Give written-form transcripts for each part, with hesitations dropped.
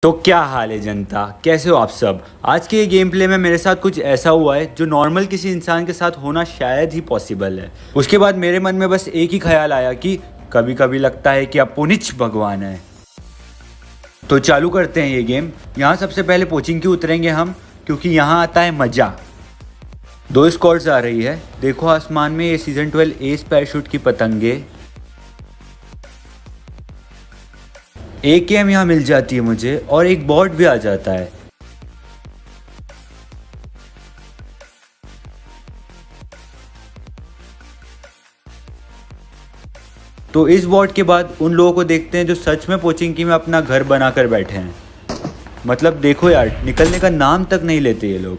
तो क्या हाल है जनता, कैसे हो आप सब। आज के गेम प्ले में मेरे साथ कुछ ऐसा हुआ है जो नॉर्मल किसी इंसान के साथ होना शायद ही पॉसिबल है। उसके बाद मेरे मन में बस एक ही ख्याल आया कि कभी कभी लगता है कि अपुनिच भगवान है। तो चालू करते हैं ये गेम। यहाँ सबसे पहले पोचिंग की उतरेंगे हम, क्योंकि यहाँ आता है मज़ा। 2 स्क्वाड्स आ रही है, देखो आसमान में ये सीजन 12 एस पैराशूट की पतंगे। एक गेम यहाँ मिल जाती है मुझे और एक बॉट भी आ जाता है। तो इस बॉट के बाद उन लोगों को देखते हैं जो सच में पोचिंकी में अपना घर बनाकर बैठे हैं। मतलब देखो यार, निकलने का नाम तक नहीं लेते ये लोग।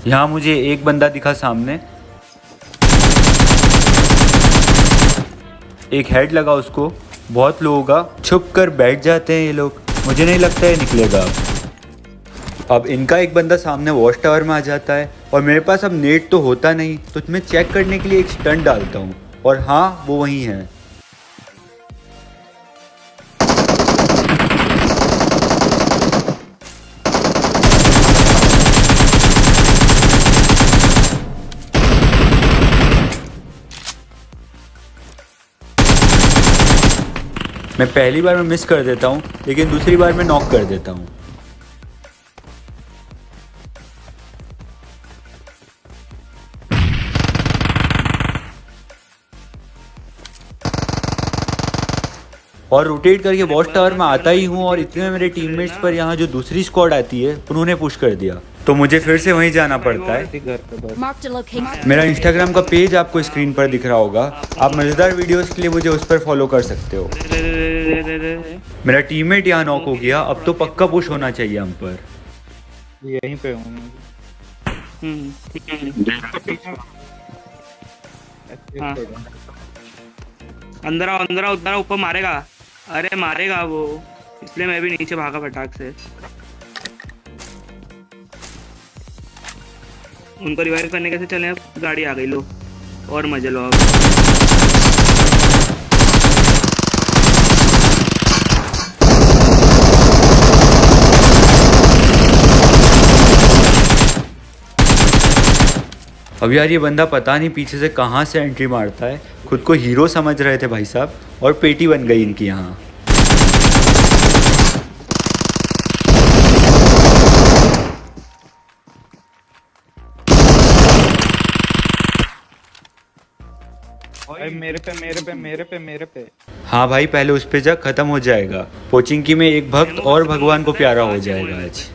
यहाँ मुझे एक बंदा दिखा सामने, एक हेड लगा उसको। बहुत लोगों का छुप कर बैठ जाते हैं ये लोग, मुझे नहीं लगता है निकलेगा। अब इनका एक बंदा सामने वॉच टावर में आ जाता है और मेरे पास अब नेट तो होता नहीं, तो मैं चेक करने के लिए एक स्टंट डालता हूँ और हाँ, वो वहीं है। मैं पहली बार में मिस कर देता हूँ, लेकिन दूसरी बार में नॉक कर देता हूँ। और रोटेट करके वॉच टावर में आता ही हूँ और इतने में मेरे टीममेट्स पर यहाँ जो दूसरी स्क्वाड आती है उन्होंने पुश कर दिया, तो मुझे फिर से वहीं जाना पड़ता है। मेरा इंस्टाग्राम का पेज आपको स्क्रीन पर दिख रहा होगा, आप मज़ेदार वीडियोस के लिए मुझे उस पर फॉलो कर सकते हो। मेरा टीममेट यहाँ नॉक हो गया, अब तो पक्का पुश होना चाहिए हम पर। यहीं पे हूँ। अंदर आओ, अंदर आओ, उधर ऊपर मारेगा। अरे मारेगा वो, इसलिए मैं भी नीचे भागा फटाक से। उनको रिवाइव करने कैसे चले, अब गाड़ी आ गई, लो और मजे लो अब। अब यार ये बंदा पता नहीं पीछे से कहाँ से एंट्री मारता है, खुद को हीरो समझ रहे थे भाई साहब, और पेटी बन गई इनकी यहाँ। भाई मेरे पे। हाँ भाई, पहले उस पे जा, खत्म हो जाएगा। पोचिंकी में एक भक्त और भगवान को प्यारा हो जाएगा आज।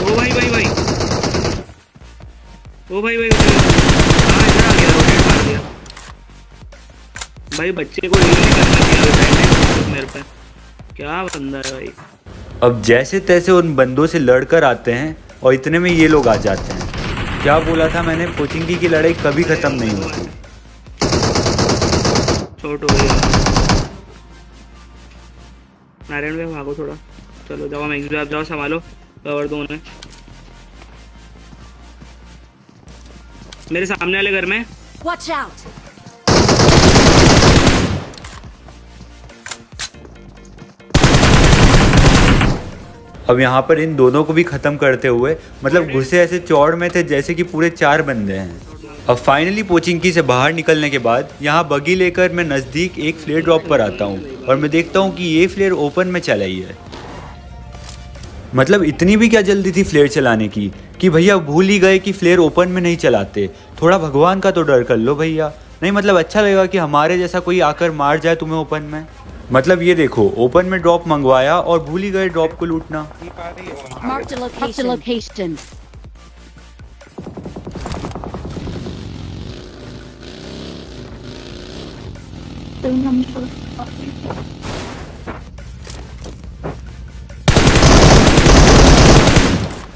ओ भाई भाई भाई, ओ भाई भाई, हाँ इधर आ गया, रोटेट मार दिया भाई। बच्चे को रील नहीं करना चाहिए मेरे पे, क्या बंदा है भाई। अब जैसे तैसे उन बंदों से लड़कर आते हैं और इतने में ये लोग आ जाते हैं। क्या बोला था मैंने, पोचिंकी की लड़ाई कभी खत्म नहीं होती। छोट हो गया नारायण भाई, भागो थोड़ा। चलो जाओ, मैक्स आप जाओ, संभालो, कवर दो उन्हें। मेरे सामने वाले घर में Watch out! अब यहाँ पर इन दोनों को भी खत्म करते हुए, मतलब घुसे ऐसे चौड़ में थे जैसे कि पूरे 4 बंदे हैं। अब फाइनली पोचिंकी से बाहर निकलने के बाद यहाँ बगी लेकर मैं नज़दीक एक फ्लेयर ड्रॉप पर आता हूँ और मैं देखता हूँ कि ये फ्लेयर ओपन में चला ही है। मतलब इतनी भी क्या जल्दी थी फ्लेयर चलाने की कि भैया भूल ही गए कि फ्लेयर ओपन में नहीं चलाते। थोड़ा भगवान का तो डर कर लो भैया, नहीं मतलब अच्छा लगेगा कि हमारे जैसा कोई आकर मार जाए तुम्हें ओपन में। मतलब ये देखो, ओपन में ड्रॉप मंगवाया और भूल ही गए ड्रॉप को लूटना। Marked a location.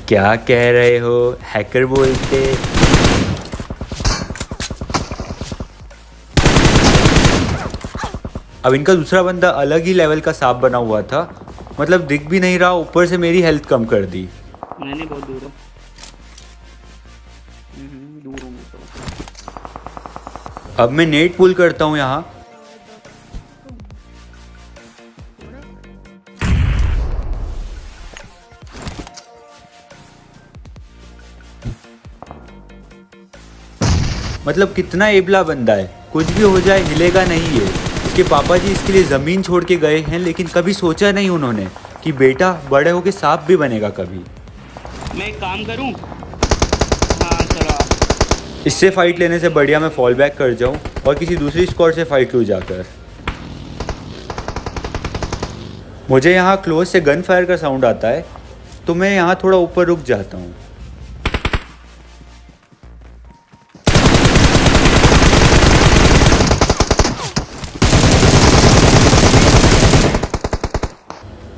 क्या कह रहे हो, हैकर बोलते। अब इनका दूसरा बंदा अलग ही लेवल का सांप बना हुआ था, मतलब दिख भी नहीं रहा, ऊपर से मेरी हेल्थ कम कर दी। नहीं बहुत दूर है, दूर हूँ मैं तो। अब मैं नेट पुल करता हूँ यहाँ। मतलब कितना एबला बंदा है, कुछ भी हो जाए हिलेगा नहीं है। इसके पापा जी इसके लिए ज़मीन छोड़ के गए हैं, लेकिन कभी सोचा नहीं उन्होंने कि बेटा बड़े होके सांप भी बनेगा कभी। मैं एक काम करूं? हाँ चलो। इससे फाइट लेने से बढ़िया मैं फॉल बैक कर जाऊं और किसी दूसरी स्क्वाड से फाइट लूँ जाकर। मुझे यहाँ क्लोज से गन फायर का साउंड आता है, तो मैं यहाँ थोड़ा ऊपर रुक जाता हूँ।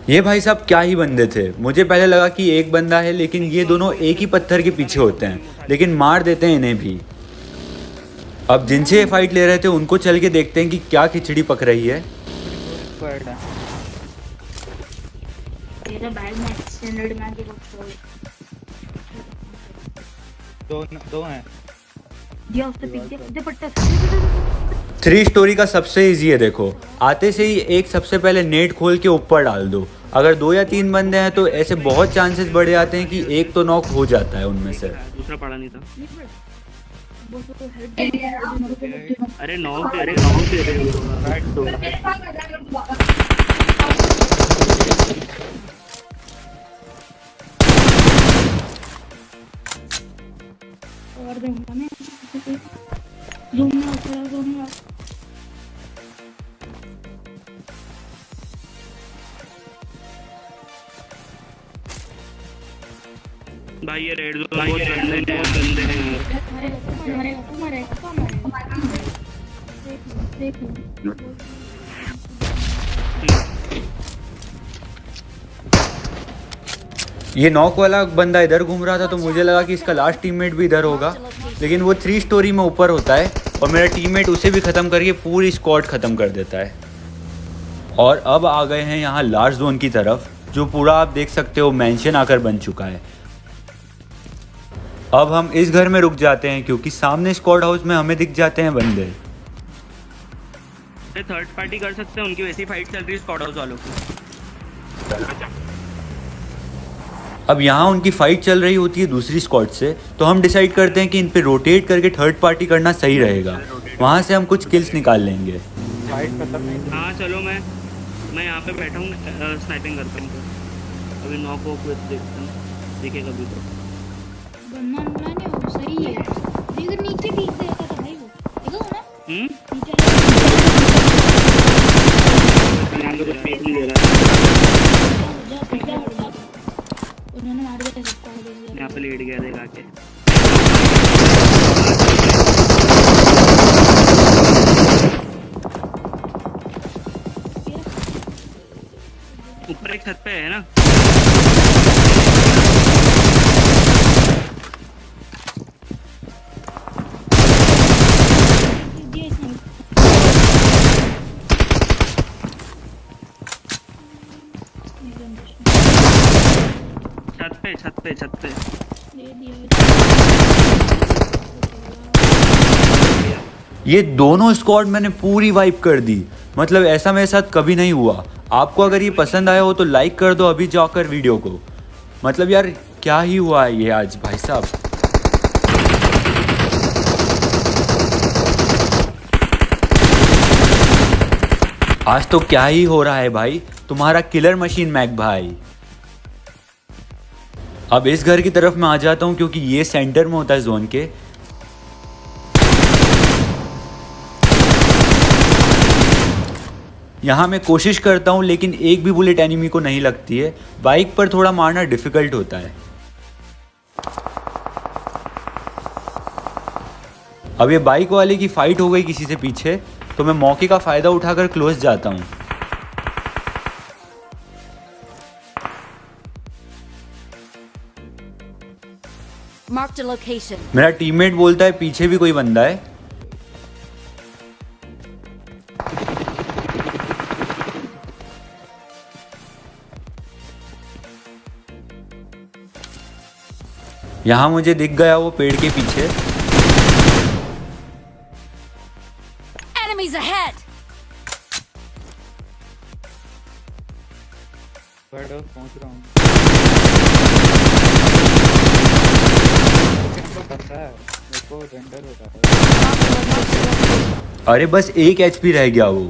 ये भाई साहब क्या ही बंदे थे। मुझे पहले लगा कि एक बंदा है, लेकिन ये दोनों एक ही पत्थर के पीछे होते हैं, लेकिन मार देते हैं इन्हें भी। अब जिनसे ये फाइट ले रहे थे उनको चल के देखते हैं कि क्या खिचड़ी पक रही है। दो हैं। 3 स्टोरी का सबसे इजी है, देखो आते से ही एक सबसे पहले नेट खोल के ऊपर डाल दो। अगर 2 या 3 बंदे हैं तो ऐसे बहुत चांसेस बढ़ जाते हैं कि एक तो नॉक हो जाता है उनमें से। दूसरा पड़ा नहीं था। अरे नॉक दे रहे और दूंगा मैं दूंगा। भाई ये रेड जोन बहुत गंदे हैं। ये नॉक वाला बंदा इधर घूम रहा था, तो मुझे लगा कि इसका लास्ट टीममेट भी इधर होगा, लेकिन वो 3 स्टोरी में ऊपर होता है और मेरा टीममेट उसे भी ख़त्म करके पूरी स्क्वाड ख़त्म कर देता है। और अब आ गए हैं यहाँ लास्ट जोन की तरफ, जो पूरा आप देख सकते हो मैंशन आकर बन चुका है। अब हम इस घर में रुक जाते हैं क्योंकि सामने स्क्वाड हाउस में हमें दिख जाते हैं बंदे। थर्ड पार्टी कर सकते हैं, उनकी वैसी फाइट चल रही है स्क्वाड हाउस वालों की। अब यहाँ उनकी फाइट चल रही होती है दूसरी स्क्वाड से, तो हम डिसाइड करते हैं कि इन पे रोटेट करके थर्ड पार्टी करना सही रहेगा। वहाँ से हम कुछ किल्स निकाल लेंगे। फाइट खत्म नहीं। हाँ चलो, मैं यहाँ पे बैठा हूँ, स्नाइपिंग करता हूँ। अभी नॉक वॉक देखते हैं, देखेगा भी तो बनना नहीं हो सही है। देख नीचे पीक देता था भाई वो, देखो ना नीचे यहाँ पे कुछ पीक नहीं दे रहा। उन्होंने मार दिया सबको। यहाँ पे लेट गया देख आके। ऊपर एक छत पे है ना। छत पे ये दोनों स्क्वाड मैंने पूरी वाइप कर दी। मतलब ऐसा मेरे साथ कभी नहीं हुआ। आपको अगर ये पसंद आया हो तो लाइक कर दो अभी जाकर वीडियो को। मतलब यार क्या ही हुआ है ये आज भाई साहब। आज तो क्या ही हो रहा है भाई, तुम्हारा किलर मशीन मैक भाई। अब इस घर की तरफ मैं आ जाता हूं क्योंकि ये सेंटर में होता है जोन के। यहाँ मैं कोशिश करता हूँ लेकिन एक भी बुलेट एनिमी को नहीं लगती है। बाइक पर थोड़ा मारना डिफिकल्ट होता है। अब ये बाइक वाले की फाइट हो गई किसी से पीछे, तो मैं मौके का फ़ायदा उठाकर क्लोज जाता हूँ। Marked a location. मेरा टीममेट बोलता है पीछे भी कोई बंदा है। यहाँ मुझे दिख गया वो पेड़ के पीछे। Enemies ahead! बर्ड हाउस पहुंच रहा हूँ। मेरे को पता है, मेरे को रेंडर होता है। अरे बस 1 HP रह गया वो।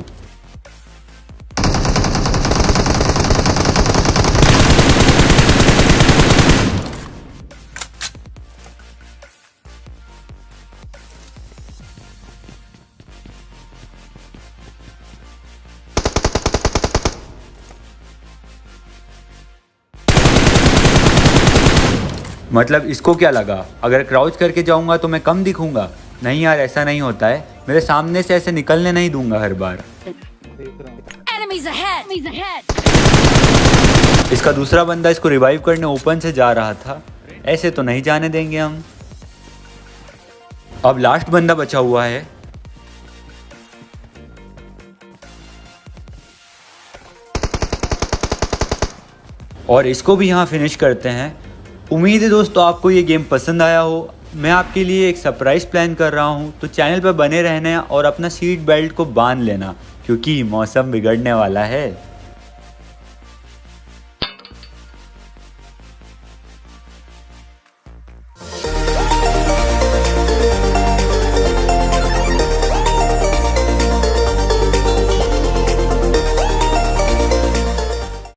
मतलब इसको क्या लगा, अगर क्राउच करके जाऊंगा तो मैं कम दिखूंगा? नहीं यार, ऐसा नहीं होता है। मेरे सामने से ऐसे निकलने नहीं दूंगा हर बार। देख रहा हूँ। Enemies ahead! Enemies ahead! इसका दूसरा बंदा इसको रिवाइव करने ओपन से जा रहा था, ऐसे तो नहीं जाने देंगे हम। अब लास्ट बंदा बचा हुआ है। और इसको भी यहाँ फिनिश करते हैं। उम्मीद है दोस्तों आपको ये गेम पसंद आया हो। मैं आपके लिए एक सरप्राइज़ प्लान कर रहा हूँ, तो चैनल पर बने रहना और अपना सीट बेल्ट को बांध लेना, क्योंकि मौसम बिगड़ने वाला है।